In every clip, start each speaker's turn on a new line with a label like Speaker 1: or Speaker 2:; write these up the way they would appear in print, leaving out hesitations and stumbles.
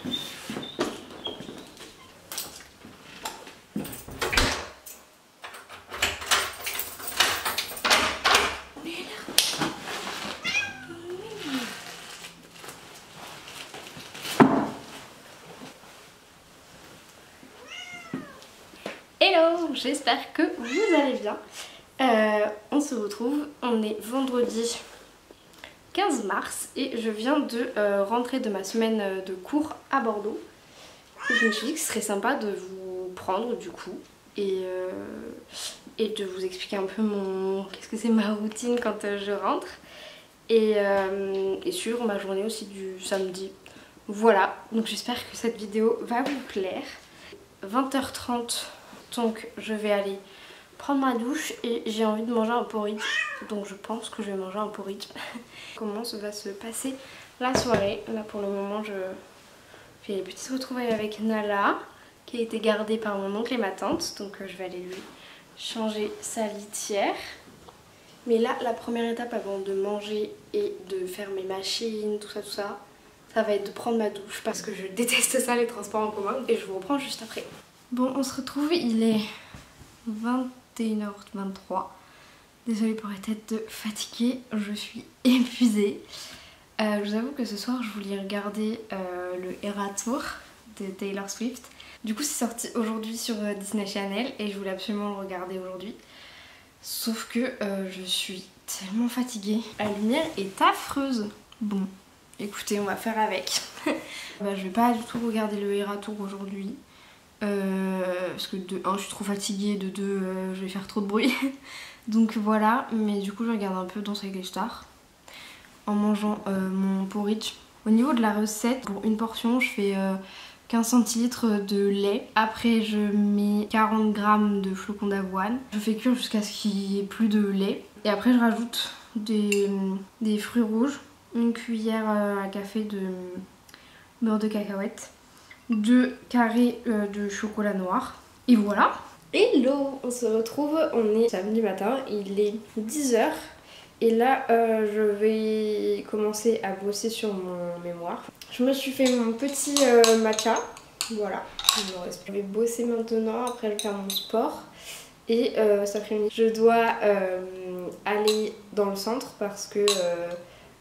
Speaker 1: Hello, j'espère que vous allez bien. On se retrouve, on est vendredi 15 mars et je viens de rentrer de ma semaine de cours à Bordeaux. Et je me suis dit que ce serait sympa de vous prendre du coup et de vous expliquer un peu qu'est-ce que c'est ma routine quand je rentre et sur ma journée aussi du samedi. Voilà, donc j'espère que cette vidéo va vous plaire. 20h30. Donc je vais aller prendre ma douche et j'ai envie de manger un porridge. Donc je pense que je vais manger un porridge. Comment va se passer la soirée? Là pour le moment je fais les petites retrouvailles avec Nala qui a été gardée par mon oncle et ma tante. Donc je vais aller lui changer sa litière. Mais là la première étape avant de manger et de faire mes machines, tout ça, ça va être de prendre ma douche parce que je déteste ça, les transports en commun. Et je vous reprends juste après. Bon, on se retrouve, il est 21h23. Désolée pour la tête fatiguée, je suis épuisée. Je vous avoue que ce soir, je voulais regarder le Eras Tour de Taylor Swift. Du coup, c'est sorti aujourd'hui sur Disney Channel et je voulais absolument le regarder aujourd'hui. Sauf que je suis tellement fatiguée. La lumière est affreuse. Bon, écoutez, on va faire avec. Je vais pas du tout regarder le Eras Tour aujourd'hui. Parce que de 1 je suis trop fatiguée, de 2 je vais faire trop de bruit. Donc voilà, mais du coup je regarde un peu Danse avec les stars en mangeant mon porridge. Au niveau de la recette, pour une portion je fais 15 centilitres de lait. Après je mets 40 g de flocons d'avoine. Je fais cuire jusqu'à ce qu'il n'y ait plus de lait. Et après je rajoute des fruits rouges, une cuillère à café de beurre de cacahuète, 2 carrés de chocolat noir. Et voilà. Hello, on se retrouve, on est samedi matin, il est 10h. Et là je vais commencer à bosser sur mon mémoire. Je me suis fait mon petit matcha. Voilà, je vais bosser maintenant, après je vais faire mon sport. Et cet après-midi je dois aller dans le centre parce que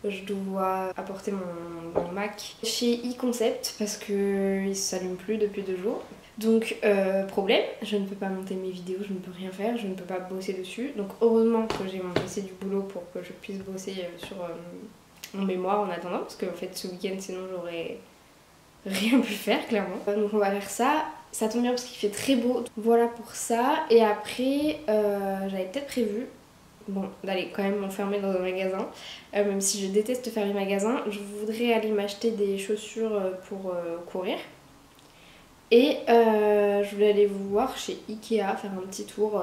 Speaker 1: je dois apporter mon Mac chez e-Concept parce qu'il ne s'allume plus depuis 2 jours. Donc problème, je ne peux pas monter mes vidéos, je ne peux rien faire, je ne peux pas bosser dessus. Donc heureusement que j'ai mon PC du boulot pour que je puisse bosser sur mon mémoire en attendant. Parce qu'en fait ce week-end sinon j'aurais rien pu faire clairement. Donc on va faire ça. Ça tombe bien parce qu'il fait très beau. Voilà pour ça. Et après j'avais peut-être prévu d'aller quand même m'enfermer dans un magasin, même si je déteste faire les magasins. Je voudrais aller m'acheter des chaussures pour courir et je voulais aller vous voir chez Ikea, faire un petit tour.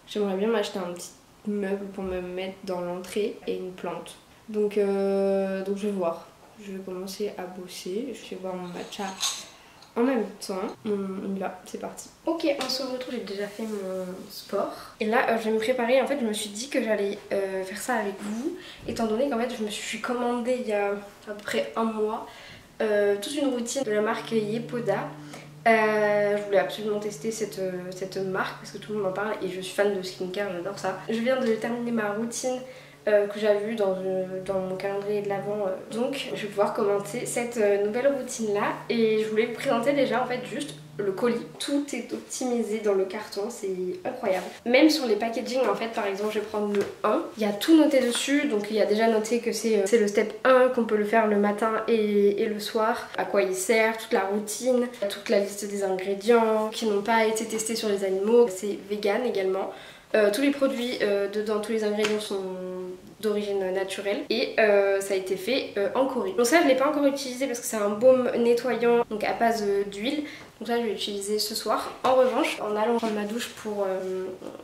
Speaker 1: J'aimerais bien m'acheter un petit meuble pour me mettre dans l'entrée et une plante. Donc je vais voir, je vais commencer à bosser, je vais voir mon matcha en même temps. Là, c'est parti. Ok, on se retrouve, j'ai déjà fait mon sport. Et là, je vais me préparer. En fait, je me suis dit que j'allais faire ça avec vous, étant donné qu'en fait, je me suis commandé il y a à peu près 1 mois toute une routine de la marque Yepoda. Je voulais absolument tester cette marque parce que tout le monde en parle et je suis fan de skincare, j'adore ça. Je viens de terminer ma routine que j'avais vue dans mon calendrier de l'Avent. Donc je vais pouvoir commenter cette nouvelle routine là et je voulais vous présenter déjà en fait juste le colis. Tout est optimisé dans le carton, c'est incroyable. Même sur les packaging en fait, par exemple je vais prendre le 1, il y a tout noté dessus, donc il y a déjà noté que c'est le step 1, qu'on peut le faire le matin et le soir, à quoi il sert, toute la routine, toute la liste des ingrédients qui n'ont pas été testés sur les animaux, c'est vegan également. Tous les produits dedans, tous les ingrédients sont d'origine naturelle et ça a été fait en Corée. Donc ça je ne l'ai pas encore utilisé parce que c'est un baume nettoyant donc à base d'huile. Donc ça je vais l'utiliser ce soir. En revanche, en allant prendre ma douche pour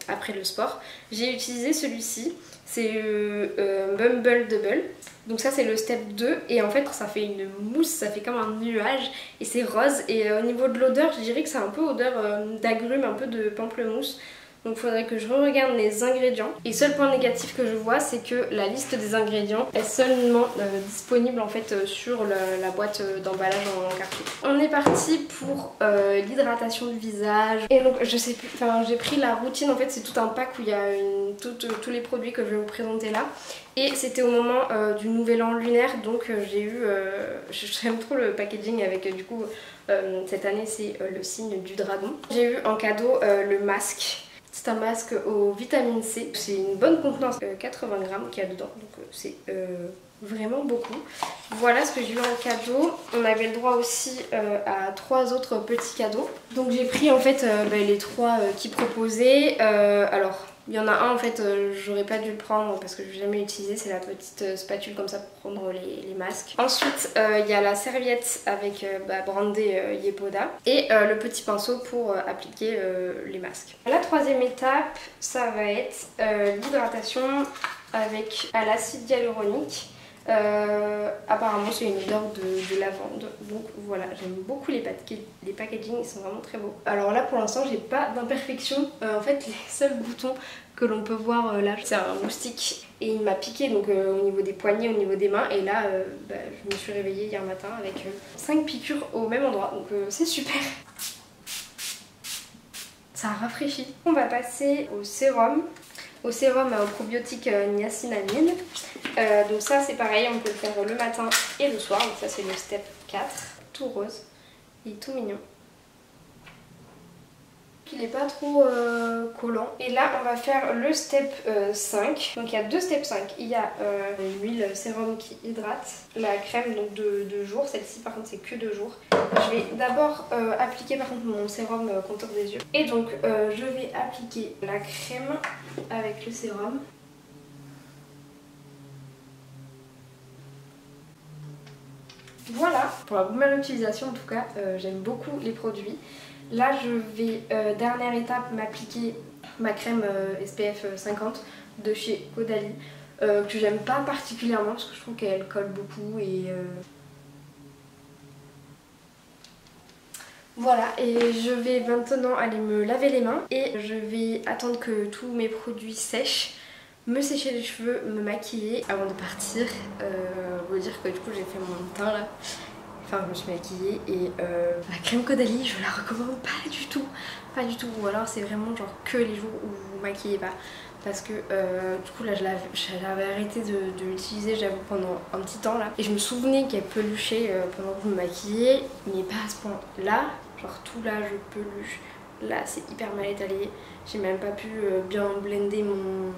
Speaker 1: après le sport, j'ai utilisé celui-ci. C'est Bumble Double. Donc ça c'est le step 2 et en fait ça fait une mousse, ça fait comme un nuage et c'est rose. Et au niveau de l'odeur je dirais que c'est un peu odeur d'agrumes, un peu de pamplemousse. Donc il faudrait que je regarde les ingrédients. Et seul point négatif que je vois, c'est que la liste des ingrédients est seulement disponible en fait sur la boîte d'emballage en carton. On est parti pour l'hydratation du visage. Et donc je sais plus, enfin j'ai pris la routine, en fait c'est tout un pack où il y a tous les produits que je vais vous présenter là. Et c'était au moment du nouvel an lunaire, donc j'ai eu, j'aime trop le packaging avec du coup cette année c'est le signe du dragon. J'ai eu en cadeau le masque. C'est un masque aux vitamines C. C'est une bonne contenance, 80 grammes qu'il y a dedans, donc c'est vraiment beaucoup. Voilà ce que j'ai eu en cadeau. On avait le droit aussi à 3 autres petits cadeaux. Donc j'ai pris en fait les 3 qui proposaient. Alors il y en a un en fait j'aurais pas dû le prendre parce que je l'ai jamais utilisé, c'est la petite spatule comme ça pour prendre les masques. Ensuite il y a la serviette avec brandé Yepoda et le petit pinceau pour appliquer les masques. La troisième étape ça va être l'hydratation avec à l'acide hyaluronique. Apparemment c'est une odeur de lavande, donc voilà, j'aime beaucoup les packaging, ils sont vraiment très beaux. Alors là pour l'instant j'ai pas d'imperfection, en fait les seuls boutons que l'on peut voir là c'est un moustique et il m'a piqué donc au niveau des poignets, au niveau des mains, et là je me suis réveillée hier matin avec 5 piqûres au même endroit, donc c'est super. Ça rafraîchit. On va passer au sérum. Au sérum au probiotique niacinamide. Donc ça c'est pareil, on peut le faire le matin et le soir. Donc ça c'est le step 4, tout rose et tout mignon. Il n'est pas trop collant. Et là on va faire le step 5. Donc il y a 2 steps 5. Il y a l'huile sérum qui hydrate, la crème donc de jour. Celle-ci par contre c'est que de jour. Je vais d'abord appliquer par contre mon sérum contour des yeux. Et donc je vais appliquer la crème avec le sérum. Voilà, pour la première utilisation en tout cas, j'aime beaucoup les produits. Là je vais, dernière étape, m'appliquer ma crème SPF 50 de chez Caudalie, que j'aime pas particulièrement parce que je trouve qu'elle colle beaucoup et... Voilà, et je vais maintenant aller me laver les mains et je vais attendre que tous mes produits sèchent, me sécher les cheveux, me maquiller avant de partir. Vous dire que du coup j'ai fait mon teint là. Enfin je me suis maquillée et la crème Caudalie je la recommande pas du tout. Pas du tout, ou alors c'est vraiment genre que les jours où vous vous maquillez pas. Parce que du coup là je l'avais arrêté de l'utiliser j'avoue pendant un petit temps là. Et je me souvenais qu'elle peluchait pendant que je me maquillais, mais pas à ce point là. Genre tout là je peluche, là c'est hyper mal étalé. J'ai même pas pu bien blender mon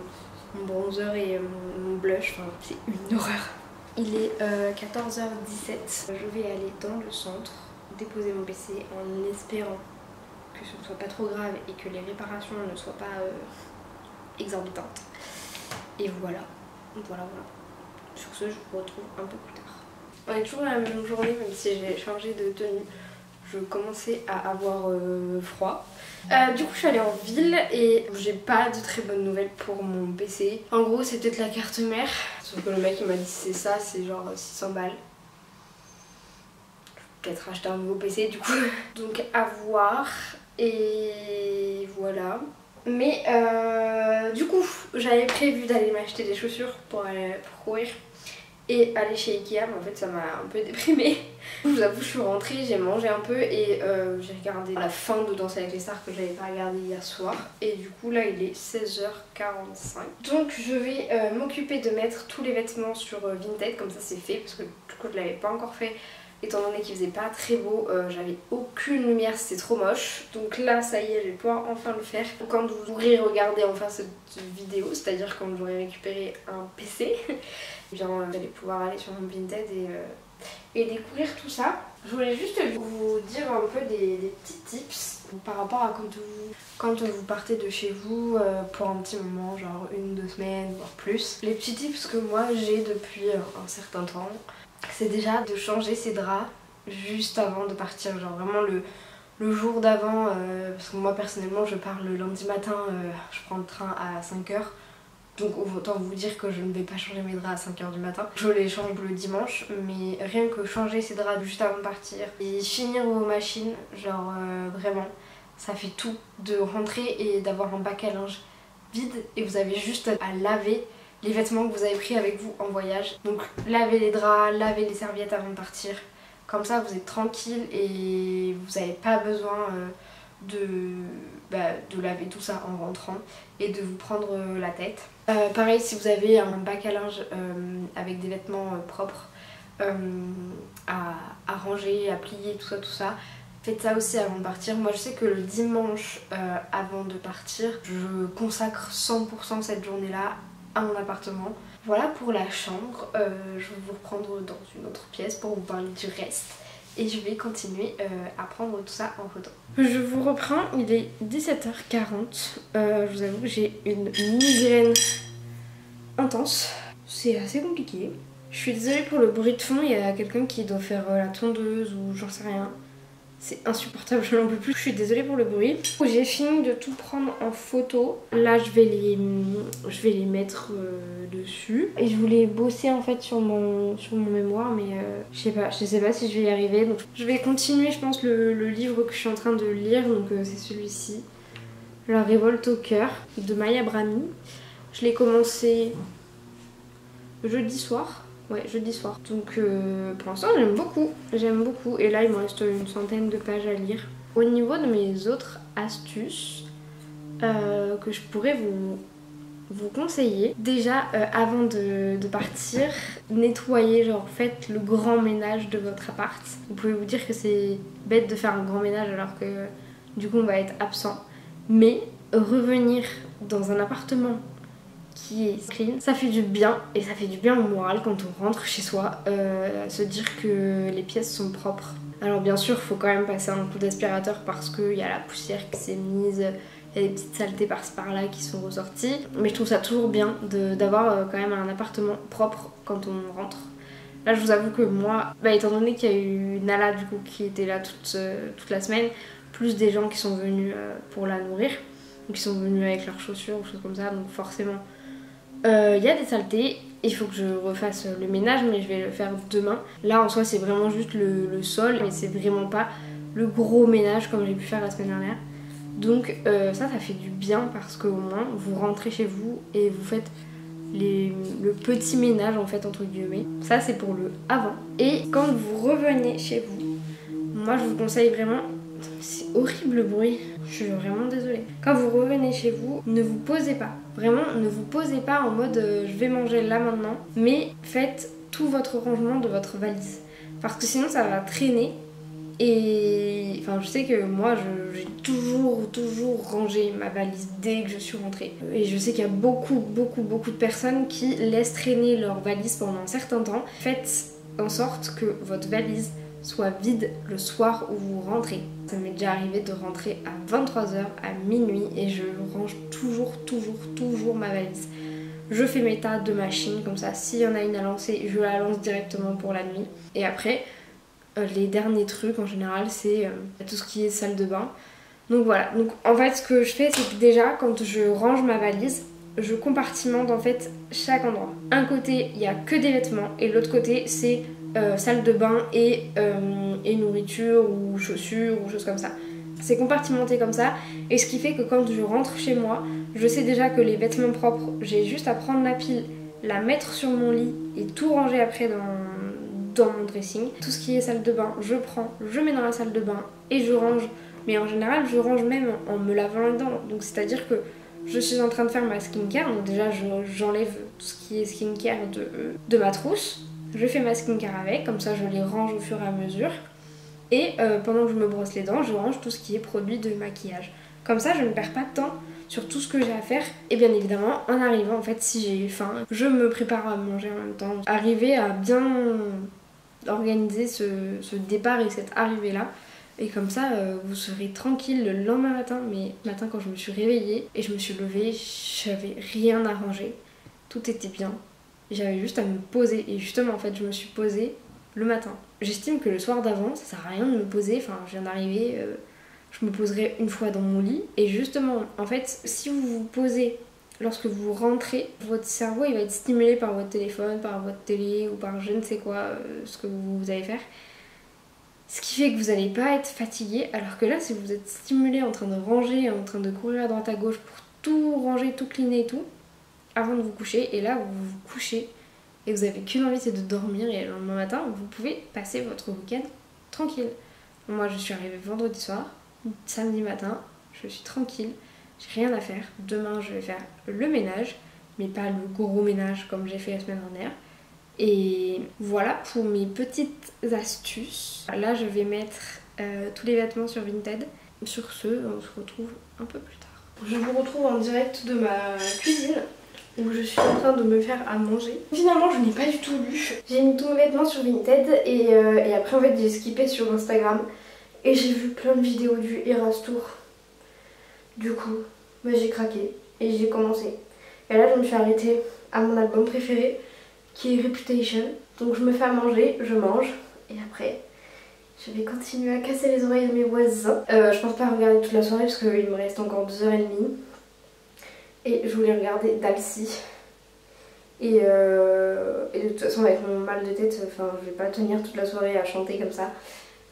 Speaker 1: bronzer et mon blush, enfin c'est une horreur. Il est 14h17, je vais aller dans le centre, déposer mon PC en espérant que ce ne soit pas trop grave et que les réparations ne soient pas exorbitantes. Et voilà, voilà. Sur ce, je vous retrouve un peu plus tard. On est toujours la même journée, même si j'ai changé de tenue. Je commençais à avoir froid. Du coup je suis allée en ville et j'ai pas de très bonnes nouvelles pour mon PC. En gros c'est peut-être la carte mère. Sauf que le mec il m'a dit c'est ça, c'est genre 600 balles. Je vais peut-être acheter un nouveau PC du coup. Donc à voir. Et voilà. Mais du coup j'avais prévu d'aller m'acheter des chaussures pour courir et aller chez Ikea, mais en fait ça m'a un peu déprimée. Je vous avoue je suis rentrée, j'ai mangé un peu et j'ai regardé la fin de Danse avec les stars que j'avais pas regardé hier soir. Et du coup là il est 16h45. Donc je vais m'occuper de mettre tous les vêtements sur Vinted, comme ça c'est fait, parce que du coup je l'avais pas encore fait. Étant donné qu'il faisait pas très beau, j'avais aucune lumière, c'était trop moche. Donc là ça y est, je vais pouvoir enfin le faire. Quand vous pourrez regarder enfin cette vidéo, c'est-à-dire quand j'aurai récupéré un PC, bien vous allez pouvoir aller sur mon Vinted et découvrir tout ça. Je voulais juste vous dire un peu des petits tips par rapport à quand vous partez de chez vous pour un petit moment, genre 1 ou 2 semaines, voire plus. Les petits tips que moi j'ai depuis un certain temps, c'est déjà de changer ses draps juste avant de partir, genre vraiment le jour d'avant, parce que moi personnellement je pars le lundi matin, je prends le train à 5h. Donc autant vous dire que je ne vais pas changer mes draps à 5h du matin. Je les change le dimanche, mais rien que changer ces draps juste avant de partir et finir vos machines, genre vraiment, ça fait tout de rentrer et d'avoir un bac à linge vide et vous avez juste à laver les vêtements que vous avez pris avec vous en voyage. Donc lavez les draps, lavez les serviettes avant de partir. Comme ça vous êtes tranquille et vous n'avez pas besoin de laver tout ça en rentrant et de vous prendre la tête. Pareil, si vous avez un bac à linge avec des vêtements propres à ranger, à plier, tout ça, faites ça aussi avant de partir. Moi je sais que le dimanche avant de partir, je consacre 100% cette journée-là à mon appartement. Voilà pour la chambre, je vais vous reprendre dans une autre pièce pour vous parler du reste. Et je vais continuer à prendre tout ça en photo. Je vous reprends, il est 17h40. Je vous avoue que j'ai une migraine intense. C'est assez compliqué. Je suis désolée pour le bruit de fond, il y a quelqu'un qui doit faire la tondeuse ou j'en sais rien. C'est insupportable, je n'en peux plus. Je suis désolée pour le bruit. J'ai fini de tout prendre en photo. Là, je vais les mettre dessus. Et je voulais bosser en fait sur mon mémoire, mais je sais pas si je vais y arriver. Donc, je vais continuer, je pense, le livre que je suis en train de lire. Donc, c'est celui-ci. La révolte au cœur de Maya Brahmi. Je l'ai commencé jeudi soir. Ouais, jeudi soir. Donc pour l'instant j'aime beaucoup. Et là il me reste une centaine de pages à lire. Au niveau de mes autres astuces que je pourrais vous conseiller, déjà avant de partir, nettoyez, genre faites le grand ménage de votre appart. Vous pouvez vous dire que c'est bête de faire un grand ménage alors que du coup on va être absent. Mais revenir dans un appartement qui est clean, ça fait du bien et ça fait du bien au moral quand on rentre chez soi, se dire que les pièces sont propres. Alors bien sûr il faut quand même passer un coup d'aspirateur parce qu'il y a la poussière qui s'est mise, il y a des petites saletés par-ci par-là qui sont ressorties, mais je trouve ça toujours bien d'avoir quand même un appartement propre quand on rentre. Là je vous avoue que moi, étant donné qu'il y a eu Nala du coup qui était là toute la semaine, plus des gens qui sont venus pour la nourrir, donc qui sont venus avec leurs chaussures ou choses comme ça, donc forcément il y a des saletés, il faut que je refasse le ménage, mais je vais le faire demain. Là en soi c'est vraiment juste le sol, mais c'est vraiment pas le gros ménage comme j'ai pu faire la semaine dernière. Donc ça fait du bien parce qu'au moins vous rentrez chez vous et vous faites le petit ménage en fait entre guillemets. Ça c'est pour le avant. Et quand vous revenez chez vous, moi je vous conseille vraiment... C'est horrible le bruit, je suis vraiment désolée. Quand vous revenez chez vous, ne vous posez pas. Vraiment, ne vous posez pas en mode je vais manger là maintenant. Mais faites tout votre rangement de votre valise. Parce que sinon ça va traîner. Et enfin je sais que moi j'ai toujours rangé ma valise dès que je suis rentrée. Et je sais qu'il y a beaucoup de personnes qui laissent traîner leur valise pendant un certain temps. Faites en sorte que votre valise soit vide le soir où vous rentrez. Ça m'est déjà arrivé de rentrer à 23h, à minuit, et je range toujours ma valise. Je fais mes tas de machines, comme ça s'il y en a une à lancer, je la lance directement pour la nuit. Et après, les derniers trucs en général, c'est tout ce qui est salle de bain. Donc voilà, donc en fait ce que je fais, c'est que déjà quand je range ma valise, je compartimente en fait chaque endroit. Un côté, il n'y a que des vêtements, et l'autre côté, c'est salle de bain et nourriture ou chaussures ou choses comme ça. C'est compartimenté comme ça, et ce qui fait que quand je rentre chez moi, je sais déjà que les vêtements propres, j'ai juste à prendre la pile, la mettre sur mon lit et tout ranger après dans mon dressing. Tout ce qui est salle de bain, je mets dans la salle de bain et je range. Mais en général, je range même en me lavant les dents. Donc c'est-à-dire que je suis en train de faire ma skincare, donc déjà j'enlève tout ce qui est skincare de ma trousse. Je fais ma skincare avec, comme ça je les range au fur et à mesure. Et pendant que je me brosse les dents, je range tout ce qui est produit de maquillage. Comme ça je ne perds pas de temps sur tout ce que j'ai à faire. Et bien évidemment, en arrivant, en fait, si j'ai faim, je me prépare à manger en même temps. Arriver à bien organiser ce départ et cette arrivée-là. Et comme ça, vous serez tranquille le lendemain matin. Mais le matin, quand je me suis réveillée et je me suis levée, j'avais rien à ranger. Tout était bien. J'avais juste à me poser. Et justement, en fait, je me suis posée le matin. J'estime que le soir d'avant, ça sert à rien de me poser. Enfin, je viens d'arriver, je me poserai une fois dans mon lit. Et justement, en fait, si vous vous posez lorsque vous rentrez, votre cerveau, il va être stimulé par votre téléphone, par votre télé ou par je ne sais quoi, ce que vous allez faire. Ce qui fait que vous n'allez pas être fatigué, alors que là si vous êtes stimulé en train de ranger, en train de courir à droite à gauche pour tout ranger, tout cleaner et tout, avant de vous coucher, et là vous vous couchez et vous avez qu'une envie, c'est de dormir, et le lendemain matin vous pouvez passer votre week-end tranquille. Moi je suis arrivée vendredi soir, samedi matin, je suis tranquille, j'ai rien à faire. Demain je vais faire le ménage, mais pas le gros ménage comme j'ai fait la semaine dernière. Et voilà pour mes petites astuces. Là je vais mettre tous les vêtements sur Vinted. Sur ce, on se retrouve un peu plus tard. Je vous retrouve en direct de ma cuisine où je suis en train de me faire à manger. Finalement je n'ai pas du tout lu. J'ai mis tous mes vêtements sur Vinted et après en fait j'ai skippé sur Instagram et j'ai vu plein de vidéos du Eras Tour. Du coup bah, j'ai craqué et j'ai commencé. Et là je me suis arrêtée à mon album préféré qui est Reputation. Donc je me fais à manger, je mange et après je vais continuer à casser les oreilles de mes voisins. Je pense pas regarder toute la soirée parce qu'il me reste encore 2h30. Et je voulais regarder Dalcy. Et de toute façon avec mon mal de tête, enfin je vais pas tenir toute la soirée à chanter comme ça.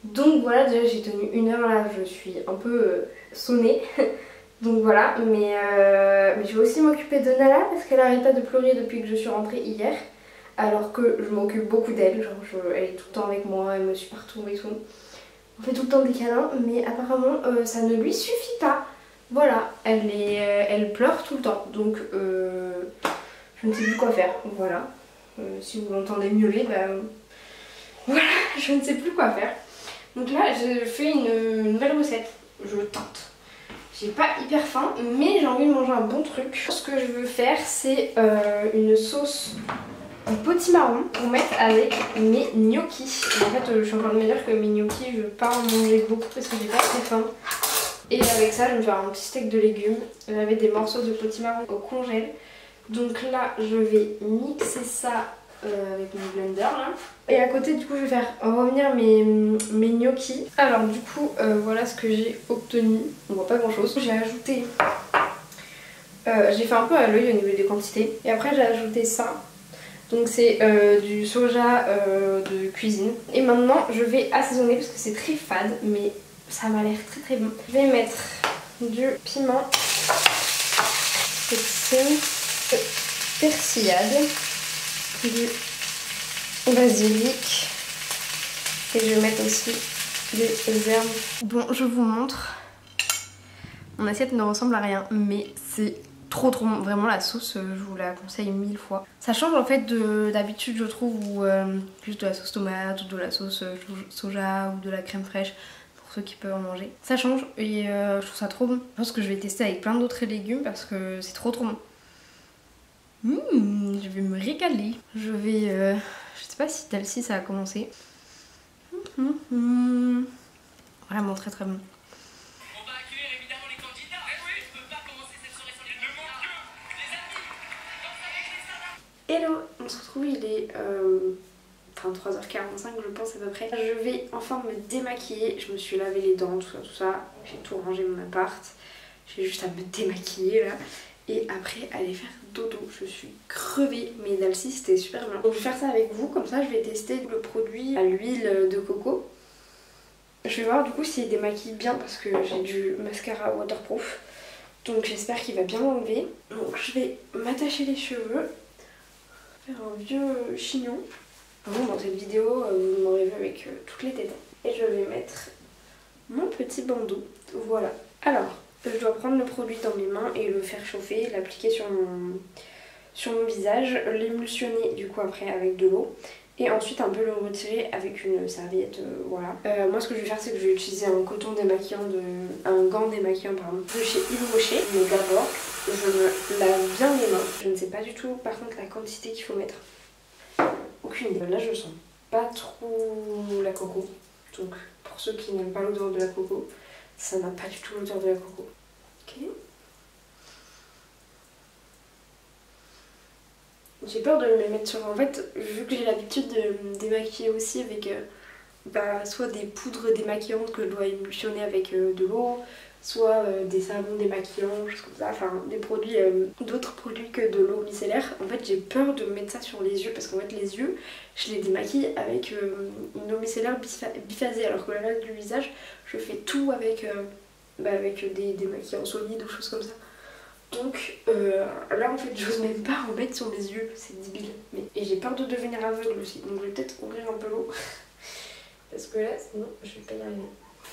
Speaker 1: Donc voilà, déjà j'ai tenu 1 heure là, je suis un peu sonnée. Donc voilà, mais je vais aussi m'occuper de Nala parce qu'elle arrête pas de pleurer depuis que je suis rentrée hier. Alors que je m'occupe beaucoup d'elle, genre elle est tout le temps avec moi, elle me suit partout et tout. On fait tout le temps des câlins, mais apparemment ça ne lui suffit pas. Voilà, elle pleure tout le temps, donc je ne sais plus quoi faire. Voilà, si vous l'entendez miauler, bah voilà, je ne sais plus quoi faire. Donc là, je fais une nouvelle recette, je tente. J'ai pas hyper faim, mais j'ai envie de manger un bon truc. Ce que je veux faire, c'est une sauce au potimarron pour mettre avec mes gnocchis. Et en fait, je suis en train de me dire que mes gnocchis, je veux pas en manger beaucoup parce que j'ai pas très faim. Et avec ça, je vais me faire un petit steak de légumes. J'avais des morceaux de potimarron au congèle. Donc là, je vais mixer ça avec mon blender là. Et à côté, du coup, je vais faire revenir mes gnocchis. Alors du coup, voilà ce que j'ai obtenu. On voit pas grand chose. J'ai ajouté... j'ai fait un peu à l'œil au niveau des quantités. Et après, j'ai ajouté ça. Donc c'est du soja de cuisine. Et maintenant je vais assaisonner parce que c'est très fade, mais ça m'a l'air très très bon. Je vais mettre du piment, de persillade, du basilic et je vais mettre aussi des herbes. Bon, je vous montre. Mon assiette ne ressemble à rien, mais c'est trop bon, vraiment la sauce je vous la conseille 1000 fois. Ça change en fait d'habitude je trouve où juste de la sauce tomate ou de la sauce soja ou de la crème fraîche pour ceux qui peuvent en manger. Ça change et je trouve ça trop bon. Je pense que je vais tester avec plein d'autres légumes parce que c'est trop bon. Je vais me régaler. Je vais... je sais pas si Dalcy ça a commencé. Vraiment très très bon. Hello, on se retrouve, il est 3h45 je pense à peu près. Je vais enfin me démaquiller, je me suis lavé les dents, tout ça. J'ai tout rangé mon appart. J'ai juste à me démaquiller là. Et après aller faire dodo, je suis crevée. Mais Dalcy c'était super bien. Donc je vais faire ça avec vous, comme ça je vais tester le produit à l'huile de coco. Je vais voir du coup s'il démaquille bien parce que j'ai du mascara waterproof. Donc j'espère qu'il va bien l'enlever. Donc je vais m'attacher les cheveux. Faire un vieux chignon. Bon, dans cette vidéo, vous m'aurez vu avec toutes les tétons. Et je vais mettre mon petit bandeau. Voilà. Alors, je dois prendre le produit dans mes mains et le faire chauffer, l'appliquer sur mon visage, l'émulsionner du coup après avec de l'eau. Et ensuite un peu le retirer avec une serviette, voilà. Moi ce que je vais faire c'est que je vais utiliser un coton démaquillant, un gant démaquillant pardon, de chez Yves Rocher. Mais d'abord je me lave bien les mains. Je ne sais pas du tout par contre la quantité qu'il faut mettre. Aucune idée. Là je sens pas trop la coco. Donc pour ceux qui n'aiment pas l'odeur de la coco, ça n'a pas du tout l'odeur de la coco. Ok. J'ai peur de me mettre sur... En fait, vu que j'ai l'habitude de me démaquiller aussi avec soit des poudres démaquillantes que je dois émulsionner avec de l'eau, soit des savons démaquillants, choses comme ça, enfin des produits, d'autres produits que de l'eau micellaire. En fait j'ai peur de mettre ça sur les yeux parce qu'en fait les yeux je les démaquille avec une eau micellaire biphasée, alors que le reste du visage je fais tout avec, avec des démaquillants solides ou choses comme ça. Donc là en fait j'ose même pas en mettre sur mes yeux, c'est débile. Et j'ai peur de devenir aveugle aussi, donc je vais peut-être ouvrir un peu l'eau parce que là sinon je vais pas y arriver.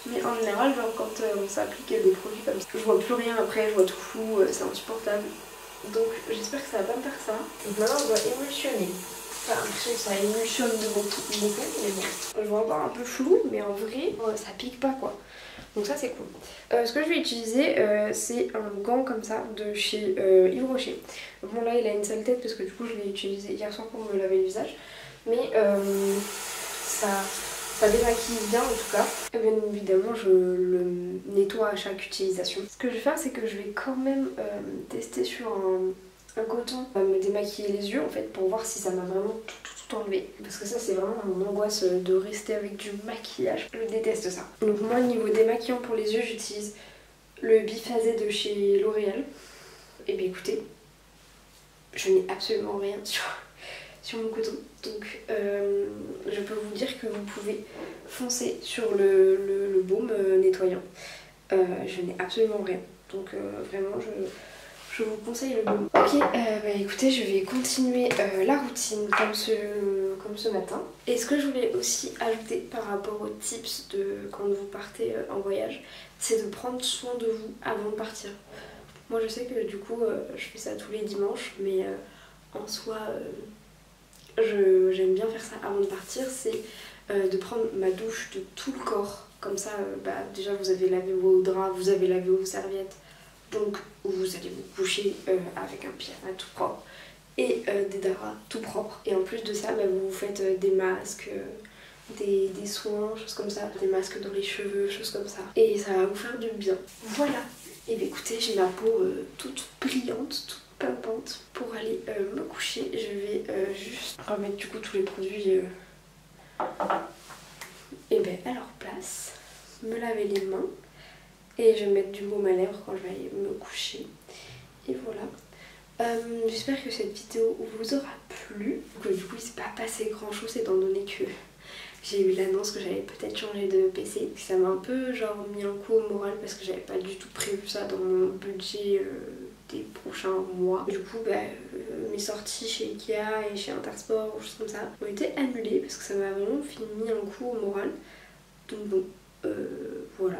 Speaker 1: Mais en général, genre quand on s'applique des produits comme ça, je vois plus rien après, je vois tout flou, c'est insupportable. Donc j'espère que ça va pas me faire ça. Donc maintenant on doit émulsionner. Enfin, l'impression que ça émulsionne de mon mais bon. Je vois encore un peu flou, mais en vrai ça pique pas quoi. Donc ça c'est cool. Ce que je vais utiliser c'est un gant comme ça de chez Yves Rocher. Bon là il a une sale tête parce que du coup je l'ai utilisé hier soir pour me laver le visage. Mais ça démaquille bien en tout cas. Et bien évidemment je le nettoie à chaque utilisation. Ce que je vais faire c'est que je vais quand même tester sur un coton me démaquiller les yeux en fait pour voir si ça m'a vraiment tout enlevé. Parce que ça c'est vraiment mon angoisse de rester avec du maquillage. Je déteste ça. Donc moi niveau démaquillant pour les yeux j'utilise le biphasé de chez L'Oréal. Et bien écoutez, je n'ai absolument rien sur mon coton. Donc je peux vous dire que vous pouvez foncer sur le baume nettoyant. Je n'ai absolument rien. Donc vraiment je vous conseille le baume. Ok, bah écoutez, je vais continuer la routine comme ce matin. Et ce que je voulais aussi ajouter par rapport aux tips de quand vous partez en voyage, c'est de prendre soin de vous avant de partir. Moi je sais que du coup je fais ça tous les dimanches, mais en soi j'aime bien faire ça avant de partir, c'est de prendre ma douche de tout le corps. Comme ça, déjà vous avez lavé vos draps, vous avez lavé vos serviettes, donc vous allez vous coucher avec un pyjama tout propre et des draps tout propres. Et en plus de ça, vous vous faites des masques, des soins, choses comme ça, des masques dans les cheveux, choses comme ça. Et ça va vous faire du bien. Voilà. Et bien écoutez, j'ai ma peau toute brillante, toute pimpante pour aller me coucher. Je vais juste remettre du coup tous les produits et à leur place, me laver les mains et je vais mettre du baume à lèvres quand je vais aller me coucher. Et voilà. J'espère que cette vidéo vous aura plu. Donc, du coup il s'est pas passé grand chose étant donné que j'ai eu l'annonce que j'allais peut-être changer de PC. Ça m'a un peu genre mis un coup au moral parce que j'avais pas du tout prévu ça dans mon budget des prochains mois. Du coup mes sorties chez Ikea et chez Intersport ou choses comme ça ont été annulées parce que ça m'a vraiment mis un coup au moral. Donc bon, voilà.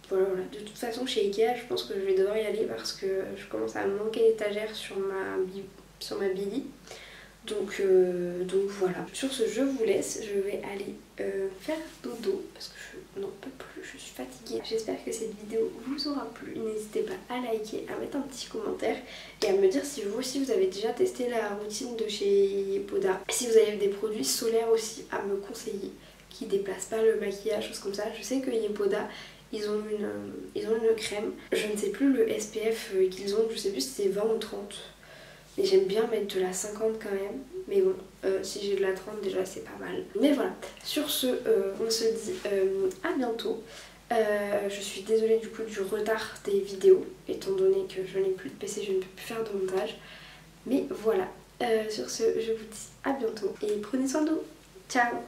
Speaker 1: De toute façon chez Ikea je pense que je vais devoir y aller parce que je commence à manquer d'étagères sur ma Billy. Donc voilà. Sur ce je vous laisse, je vais aller faire dodo parce que je n'en peux plus, je suis fatiguée. J'espère que cette vidéo vous aura plu. N'hésitez pas à liker, à mettre un petit commentaire et à me dire si vous aussi vous avez déjà testé la routine de chez Yepoda. Si vous avez des produits solaires aussi à me conseiller qui déplacent pas le maquillage, choses comme ça. Je sais que Yepoda ils ont une crème, je ne sais plus le SPF qu'ils ont, je sais plus si c'est 20 ou 30. Et j'aime bien mettre de la 50 quand même. Mais bon, si j'ai de la 30 déjà c'est pas mal. Mais voilà, sur ce, on se dit à bientôt. Je suis désolée du coup du retard des vidéos, étant donné que je n'ai plus de PC, je ne peux plus faire de montage. Mais voilà, sur ce, je vous dis à bientôt et prenez soin de vous. Ciao!